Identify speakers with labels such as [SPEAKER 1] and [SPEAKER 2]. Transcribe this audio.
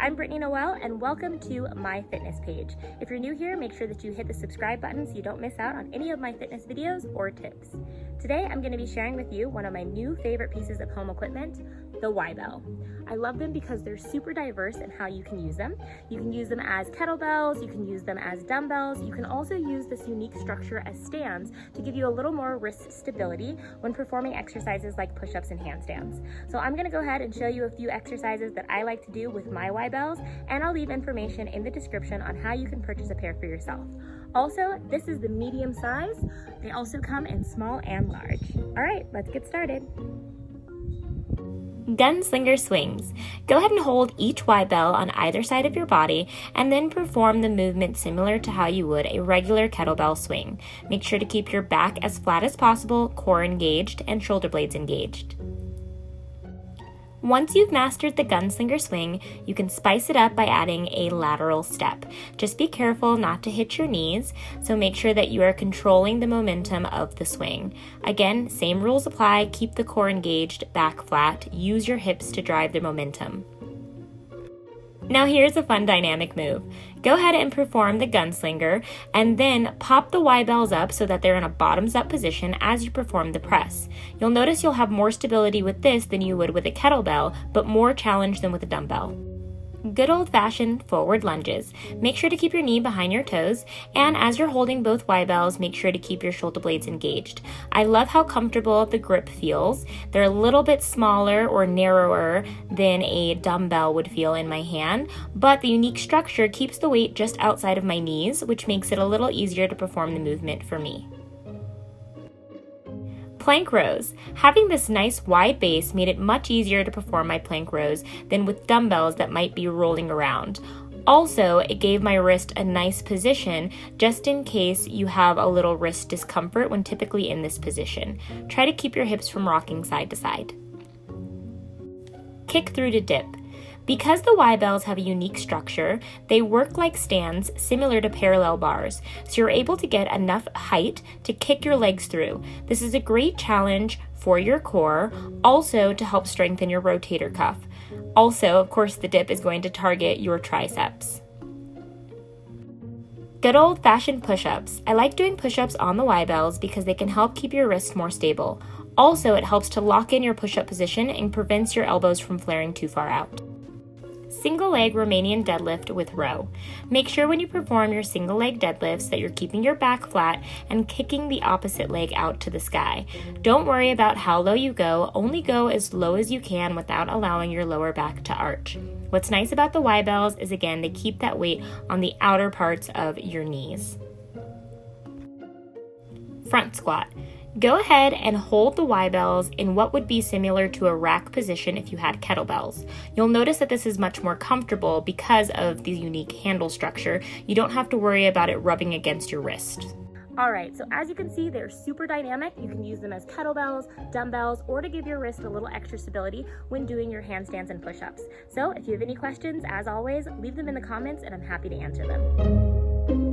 [SPEAKER 1] I'm Brittany Noelle and welcome to my fitness page. If you're new here, make sure that you hit the subscribe button so you don't miss out on any of my fitness videos or tips. Today, I'm going to be sharing with you one of my new favorite pieces of home equipment, the YBell. I love them because they're super diverse in how you can use them. You can use them as kettlebells, you can use them as dumbbells, you can also use this unique structure as stands to give you a little more wrist stability when performing exercises like push-ups and handstands. So I'm going to go ahead and show you a few exercises that I like to do with my YBells, and I'll leave information in the description on how you can purchase a pair for yourself. Also, this is the medium size. They also come in small and large. All right, let's get started. Gunslinger swings. Go ahead and hold each YBell on either side of your body and then perform the movement similar to how you would a regular kettlebell swing. Make sure to keep your back as flat as possible, core engaged, and shoulder blades engaged. Once you've mastered the Gunslinger swing, you can spice it up by adding a lateral step. Just be careful not to hit your knees, so make sure that you are controlling the momentum of the swing. Again, same rules apply. Keep the core engaged, back flat. Use your hips to drive the momentum. Now here's a fun dynamic move. Go ahead and perform the Gunslinger and then pop the YBells up so that they're in a bottoms up position as you perform the press. You'll notice you'll have more stability with this than you would with a kettlebell, but more challenge than with a dumbbell. Good old-fashioned forward lunges. Make sure to keep your knee behind your toes, and as you're holding both YBells, make sure to keep your shoulder blades engaged. I love how comfortable the grip feels. They're a little bit smaller or narrower than a dumbbell would feel in my hand, but the unique structure keeps the weight just outside of my knees, which makes it a little easier to perform the movement for me. Plank rows. Having this nice wide base made it much easier to perform my plank rows than with dumbbells that might be rolling around. Also, it gave my wrist a nice position just in case you have a little wrist discomfort when typically in this position. Try to keep your hips from rocking side to side. Kick through to dip. Because the YBells have a unique structure, they work like stands similar to parallel bars, so you're able to get enough height to kick your legs through. This is a great challenge for your core, also to help strengthen your rotator cuff. Also, of course, the dip is going to target your triceps. Good old-fashioned push-ups. I like doing push-ups on the YBells because they can help keep your wrist more stable. Also, it helps to lock in your push-up position and prevents your elbows from flaring too far out. Single leg Romanian deadlift with row. Make sure when you perform your single leg deadlifts that you're keeping your back flat and kicking the opposite leg out to the sky. Don't worry about how low you go, only go as low as you can without allowing your lower back to arch. What's nice about the YBells is, again, they keep that weight on the outer parts of your knees. Front squat. Go ahead and hold the YBells in what would be similar to a rack position if you had kettlebells. You'll notice that this is much more comfortable because of the unique handle structure. You don't have to worry about it rubbing against your wrist. Alright, so as you can see, they're super dynamic. You can use them as kettlebells, dumbbells, or to give your wrist a little extra stability when doing your handstands and push-ups. So if you have any questions, as always, leave them in the comments and I'm happy to answer them.